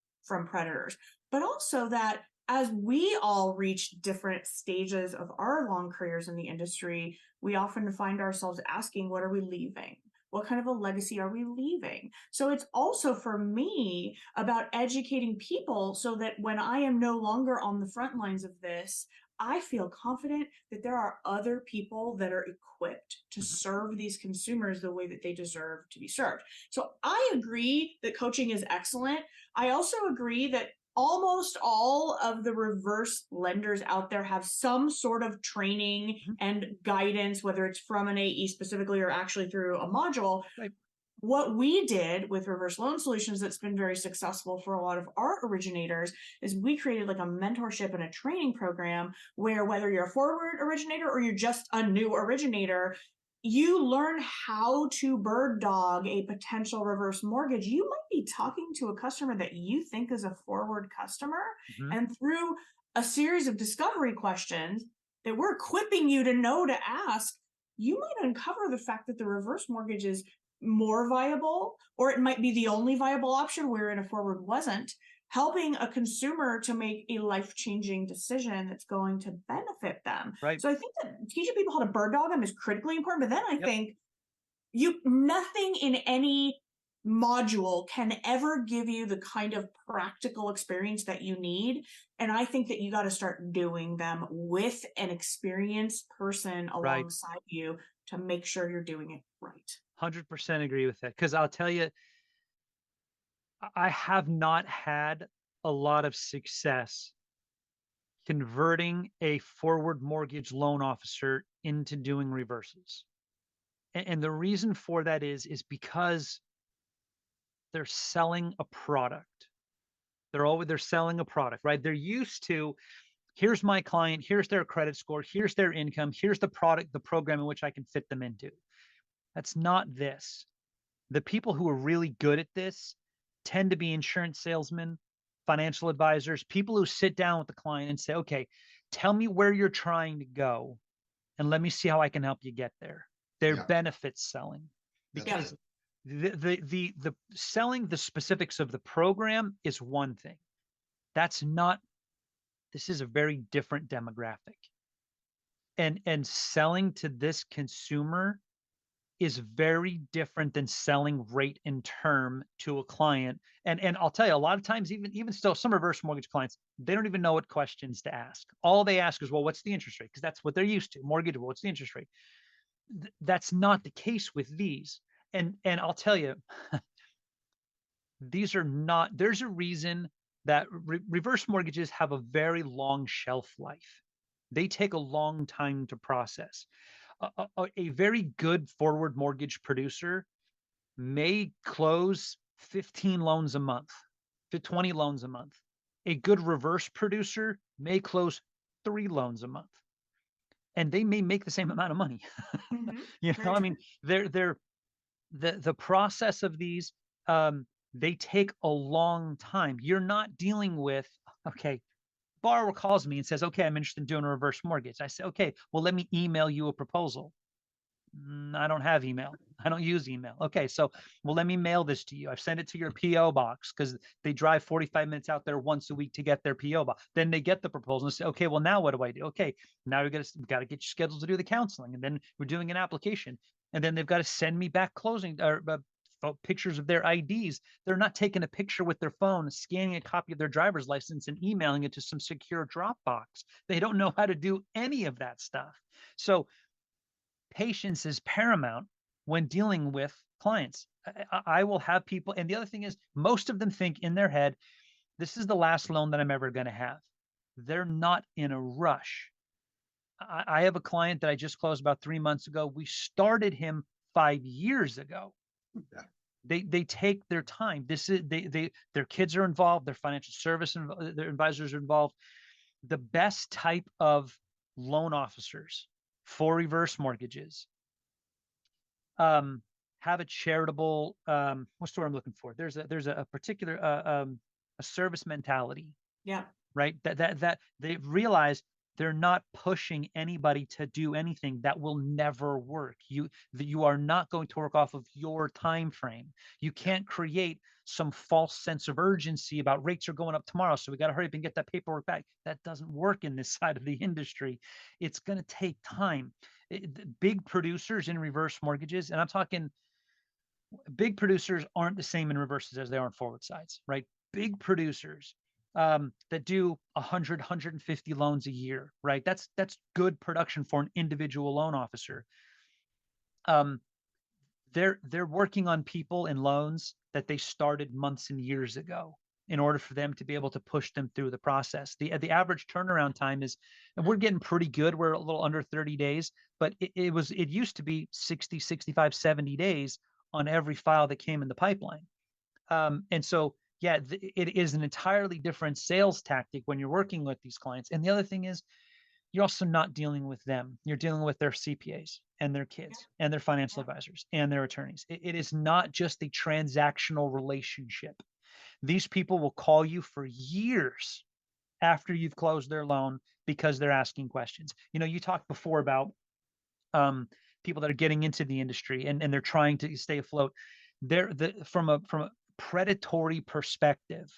predators. But also that as we all reach different stages of our long careers in the industry, we often find ourselves asking, what are we leaving? What kind of a legacy are we leaving? So it's also, for me, about educating people so that when I am no longer on the front lines of this, I feel confident that there are other people that are equipped to serve these consumers the way that they deserve to be served. So I agree that coaching is excellent. I also agree that almost all of the reverse lenders out there have some sort of training and guidance, whether it's from an AE specifically or actually through a module. Right. What we did with Reverse Loan Solutions that's been very successful for a lot of our originators is we created like a mentorship and a training program where, whether you're a forward originator or you're just a new originator, you learn how to bird dog a potential reverse mortgage. You might be talking to a customer that you think is a forward customer, and through a series of discovery questions that we're equipping you to know to ask, you might uncover the fact that the reverse mortgage is more viable, or it might be the only viable option wherein a forward wasn't, helping a consumer to make a life-changing decision that's going to benefit them. Right. So I think that teaching people how to bird dog them is critically important. But then I think nothing in any module can ever give you the kind of practical experience that you need. And I think that you got to start doing them with an experienced person alongside you to make sure you're doing it right. 100% agree with that. Because I'll tell you, I have not had a lot of success converting a forward mortgage loan officer into doing reverses. And the reason for that is because they're selling a product. They're selling a product, right? They're used to, here's my client, here's their credit score, here's their income, here's the product, the program in which I can fit them into. That's not this. The people who are really good at this tend to be insurance salesmen, financial advisors, people who sit down with the client and say, okay, tell me where you're trying to go and let me see how I can help you get there. They're benefit selling, because the selling the specifics of the program is one thing. This is a very different demographic. And selling to this consumer is very different than selling rate and term to a client. And I'll tell you, a lot of times, even still, some reverse mortgage clients, they don't even know what questions to ask. All they ask is, well, what's the interest rate? Because that's what they're used to. Mortgage, well, what's the interest rate? That's not the case with these. And I'll tell you, these are not, there's a reason that reverse mortgages have a very long shelf life. They take a long time to process. A very good forward mortgage producer may close 15 loans a month to 20 loans a month. A good reverse producer may close 3 loans a month, and they may make the same amount of money. I mean, the process of these, they take a long time. You're not dealing with, okay, borrower calls me and says, okay, I'm interested in doing a reverse mortgage. I say, okay, well, let me email you a proposal. I don't have email. I don't use email. Okay, so, well, let me mail this to you. I've sent it to your PO box, because they drive 45 minutes out there once a week to get their PO box. Then they get the proposal and say, okay, well, now what do I do? Okay, now we got to get you scheduled to do the counseling, and then we're doing an application, and then they've got to send me back closing or pictures of their IDs. They're not taking a picture with their phone, scanning a copy of their driver's license and emailing it to some secure Dropbox. They don't know how to do any of that stuff. So patience is paramount when dealing with clients. I will have people, and the other thing is, most of them think in their head, this is the last loan that I'm ever going to have. They're not in a rush. I have a client that I just closed about 3 months ago. We started him 5 years ago. They take their time. This is their kids are involved, their financial service their advisors are involved. The best type of loan officers for reverse mortgages have a charitable, what's the word I'm looking for? There's a particular a service mentality. Right. That they realize they're not pushing anybody to do anything that will never work. You are not going to work off of your time frame. You can't create some false sense of urgency about rates are going up tomorrow, so we got to hurry up and get that paperwork back. That doesn't work in this side of the industry. It's going to take time. Big producers in reverse mortgages, and I'm talking big producers aren't the same in reverses as they are in forward sides, right? Big producers that do 100, 150 loans a year, right? That's good production for an individual loan officer. They're working on people and loans that they started months and years ago in order for them to be able to push them through the process. The average turnaround time is, and we're getting pretty good. We're a little under 30 days, but it used to be 60, 65, 70 days on every file that came in the pipeline. And so, yeah, it is an entirely different sales tactic when you're working with these clients. And the other thing is, you're also not dealing with them. You're dealing with their CPAs and their kids and their financial advisors and their attorneys. It is not just a transactional relationship. These people will call you for years after you've closed their loan because they're asking questions. You talked before about people that are getting into the industry and they're trying to stay afloat. From a predatory perspective,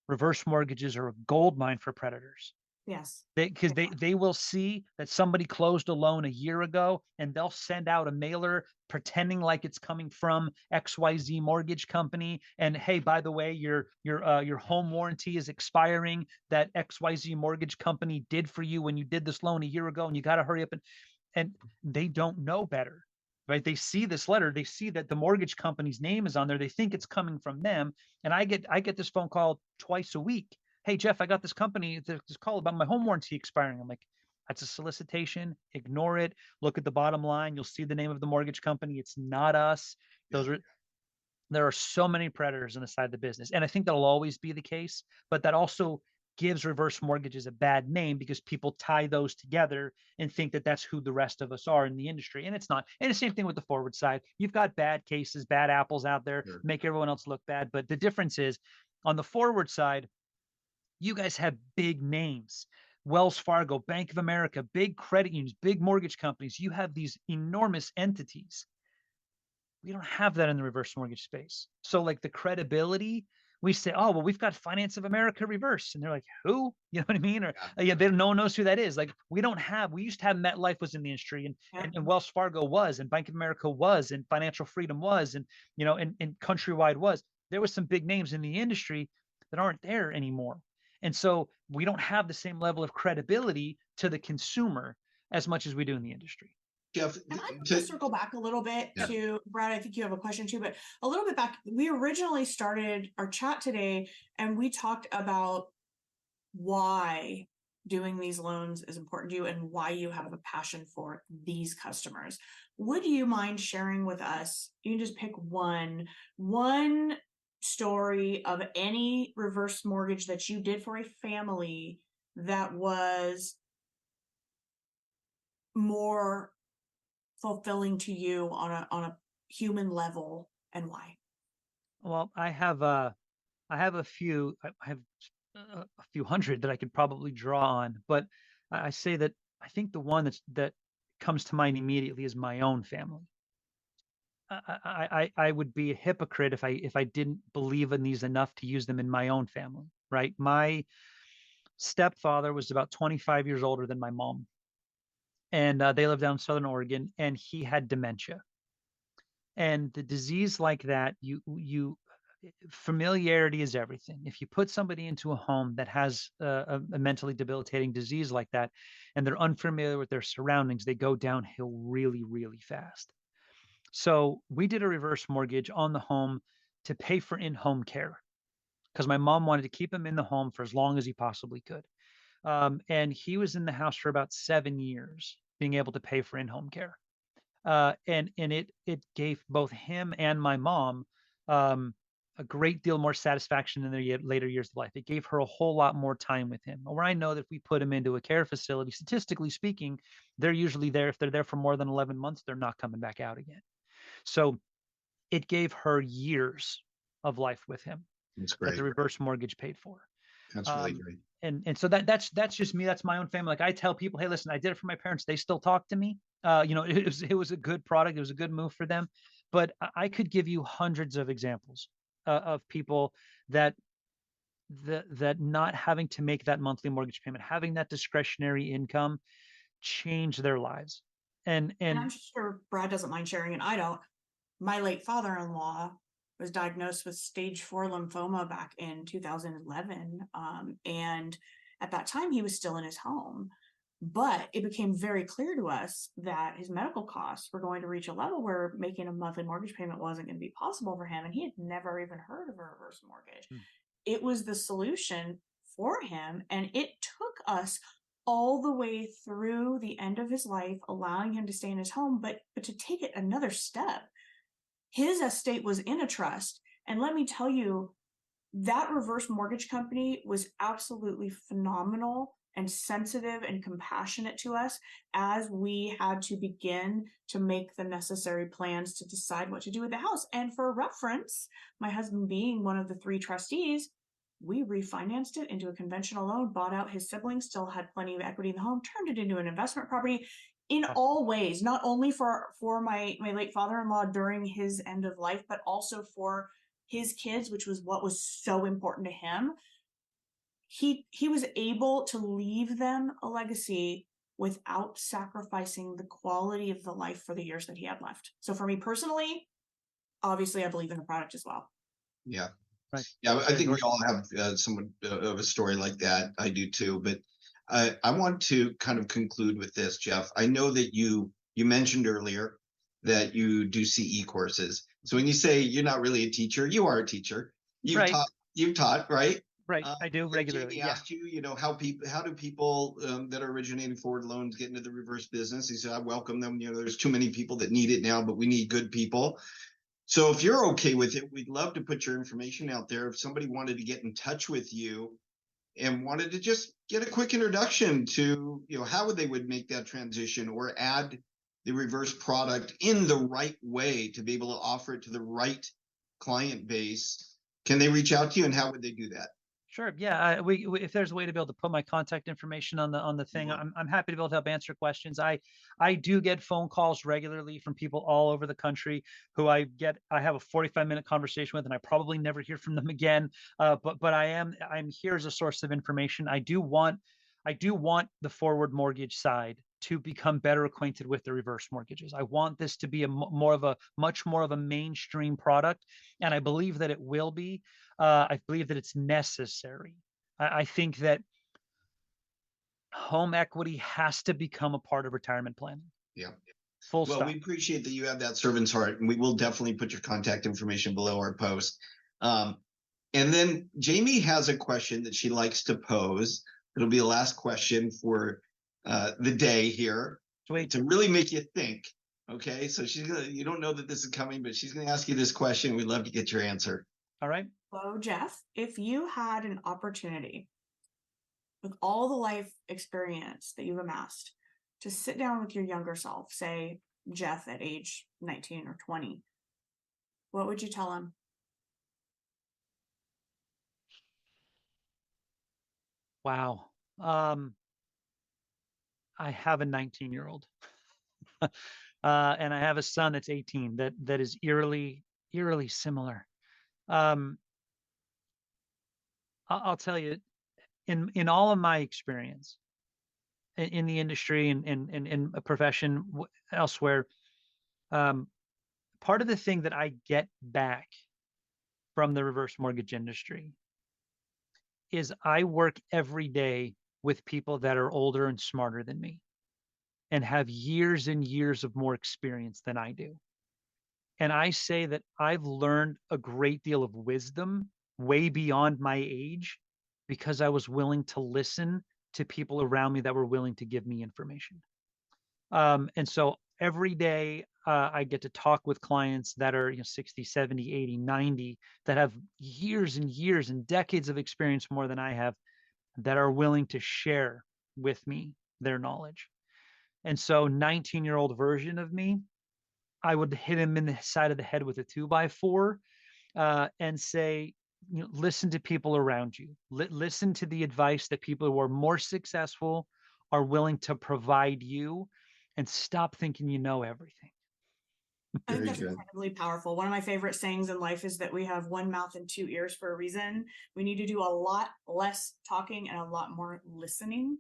reverse mortgages are a gold mine for predators. Yes. Because they will see that somebody closed a loan a year ago and they'll send out a mailer pretending like it's coming from XYZ mortgage company. And hey, by the way, your home warranty is expiring that XYZ mortgage company did for you when you did this loan a year ago, and you got to hurry up and they don't know better. Right? They see this letter, they see that the mortgage company's name is on there, they think it's coming from them. And I get this phone call twice a week. Hey, Jeff, I got this company, this call about my home warranty expiring. I'm like, that's a solicitation. Ignore it. Look at the bottom line. You'll see the name of the mortgage company. It's not us. There are so many predators on the side of the business. And I think that'll always be the case, but that also gives reverse mortgages a bad name because people tie those together and think that that's who the rest of us are in the industry. And it's not. And the same thing with the forward side. You've got bad cases, bad apples out there, make everyone else look bad. But the difference is On the forward side, you guys have big names. Wells Fargo, Bank of America, big credit unions, big mortgage companies. You have these enormous entities. We don't have that in the reverse mortgage space. So like the credibility, we say, oh, well, we've got Finance of America Reverse. And they're like, who? You know what I mean? Or yeah, no one knows who that is. Like we used to have MetLife was in the industry and Wells Fargo was, and Bank of America was, and Financial Freedom was, and, and Countrywide was. There was some big names in the industry that aren't there anymore. And so we don't have the same level of credibility to the consumer as much as we do in the industry. Jeff, And I want to circle back a little bit to Brad. I think you have a question too, but a little bit back. We originally started our chat today and we talked about why doing these loans is important to you and why you have a passion for these customers. Would you mind sharing with us? You can just pick one story of any reverse mortgage that you did for a family that was more fulfilling to you on a human level, and why? Well, I have a few. I have a few hundred that I could probably draw on, but I say that I think the one that comes to mind immediately is my own family. I would be a hypocrite if I didn't believe in these enough to use them in my own family, right? My stepfather was about 25 years older than my mom, and they lived down in Southern Oregon, and he had dementia. And the disease like that, familiarity is everything. If you put somebody into a home that has a mentally debilitating disease like that, and they're unfamiliar with their surroundings, they go downhill really, really fast. So we did a reverse mortgage on the home to pay for in-home care because my mom wanted to keep him in the home for as long as he possibly could. And he was in the house for about 7 years, being able to pay for in-home care. And it gave both him and my mom a great deal more satisfaction in their later years of life. It gave her a whole lot more time with him. Where I know that if we put him into a care facility, statistically speaking, they're usually there. If they're there for more than 11 months, they're not coming back out again. So it gave her years of life with him. That's great. That the reverse mortgage paid for. That's really great. And so that's just me. That's my own family. Like I tell people, hey, listen, I did it for my parents. They still talk to me. It was a good product. It was a good move for them. But I could give you hundreds of examples of people that not having to make that monthly mortgage payment, having that discretionary income, change their lives. And I'm sure Brad doesn't mind sharing, and I don't. My late father-in-law was diagnosed with stage 4 lymphoma back in 2011. And at that time, he was still in his home. But it became very clear to us that his medical costs were going to reach a level where making a monthly mortgage payment wasn't going to be possible for him. And he had never even heard of a reverse mortgage. It was the solution for him. And it took us all the way through the end of his life, allowing him to stay in his home. But to take it another step, his estate was in a trust. And let me tell you, that reverse mortgage company was absolutely phenomenal and sensitive and compassionate to us as we had to begin to make the necessary plans to decide what to do with the house. And for reference, my husband being one of the 3 trustees, we refinanced it into a conventional loan, bought out his siblings, still had plenty of equity in the home, turned it into an investment property in all ways, not only for my late father-in-law during his end of life, but also for his kids, which was what was so important to him. He was able to leave them a legacy without sacrificing the quality of the life for the years that he had left. So for me personally, obviously I believe in the product as well. Yeah. Right. Yeah, I think we all have somewhat of a story like that. I do too. But I want to kind of conclude with this, Jeff. I know that you mentioned earlier that you do CE courses. So when you say you're not really a teacher, you are a teacher. You've taught, right? Right, I do regularly. Jamie asked you, how do people that are originating forward loans get into the reverse business? He said, I welcome them. There's too many people that need it now, but we need good people. So if you're okay with it, we'd love to put your information out there. If somebody wanted to get in touch with you and wanted to just get a quick introduction to, how they would make that transition or add the reverse product in the right way to be able to offer it to the right client base, can they reach out to you, and how would they do that? Sure. Yeah. If there's a way to be able to put my contact information on the thing, I'm happy to be able to help answer questions. I do get phone calls regularly from people all over the country who I have a 45-minute conversation with, and I probably never hear from them again. But I'm here as a source of information. I do want the forward mortgage side to become better acquainted with the reverse mortgages. I want this to be much more of a mainstream product, and I believe that it will be. I believe that it's necessary. I think that home equity has to become a part of retirement planning. Yeah. Full Well, stop. we appreciate that you have that servant's heart, and we will definitely put your contact information below our post. And then Jamie has a question that she likes to pose. It'll be the last question for the day here. Sweet. To really make you think. Okay, so you don't know that this is coming, but she's gonna ask you this question. We'd love to get your answer. All right. So, Jeff, if you had an opportunity with all the life experience that you've amassed to sit down with your younger self, say Jeff at age 19 or 20, what would you tell him? Wow. I have a 19-year-old, and I have a son that's 18 that is eerily similar. I'll tell you, in all of my experience in the industry and in a profession elsewhere, part of the thing that I get back from the reverse mortgage industry is I work every day with people that are older and smarter than me and have years and years of more experience than I do. And I say that I've learned a great deal of wisdom way beyond my age because I was willing to listen to people around me that were willing to give me information. And so every day I get to talk with clients that are 60, 70, 80, 90, that have years and years and decades of experience more than I have, that are willing to share with me their knowledge. And so 19-year-old version of me, I would hit him in the side of the head with a 2x4 and say, listen to people around you. Listen to the advice that people who are more successful are willing to provide you, and stop thinking you know everything. I think Very that's good. incredibly powerful. One of my favorite sayings in life is that we have one mouth and two ears for a reason. We need to do a lot less talking and a lot more listening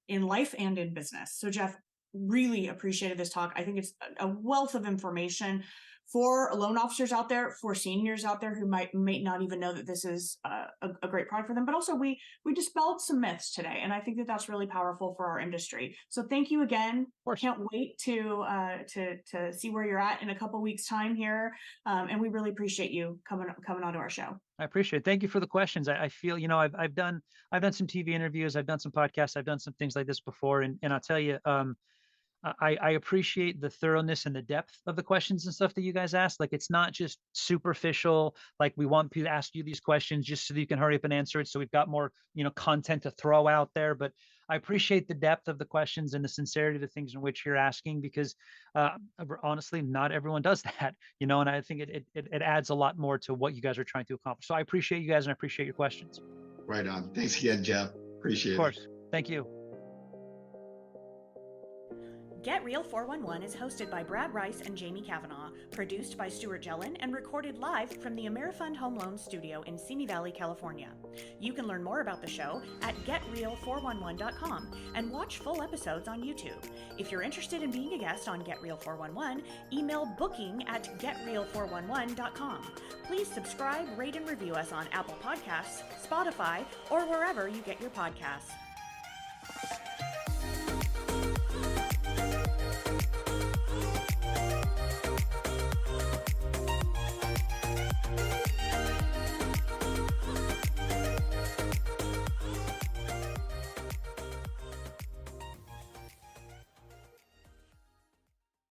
in life and in business. So, Jeff, really appreciated this talk. I think it's a wealth of information for loan officers out there, for seniors out there who may not even know that this is a great product for them. But also, we dispelled some myths today, and I think that that's really powerful for our industry. So thank you again. Can't wait to see where you're at in a couple weeks' time here, and we really appreciate you coming onto our show. I appreciate it. Thank you for the questions. I feel, I've done some TV interviews, I've done some podcasts, I've done some things like this before, and I'll tell you, I appreciate the thoroughness and the depth of the questions and stuff that you guys ask. Like, it's not just superficial. Like, we want people to ask you these questions just so that you can hurry up and answer it. So we've got more, content to throw out there. But I appreciate the depth of the questions and the sincerity of the things in which you're asking, because honestly, not everyone does that, and I think it adds a lot more to what you guys are trying to accomplish. So I appreciate you guys, and I appreciate your questions. Right on. Thanks again, Jeff. Appreciate it. Of course. Thank you. Get Real 411 is hosted by Brad Rice and Jamie Kavanaugh, produced by Stuart Jellin, and recorded live from the AmeriFund Home Loan Studio in Simi Valley, California. You can learn more about the show at getreal411.com and watch full episodes on YouTube. If you're interested in being a guest on Get Real 411, email booking@getreal411.com. Please subscribe, rate, and review us on Apple Podcasts, Spotify, or wherever you get your podcasts.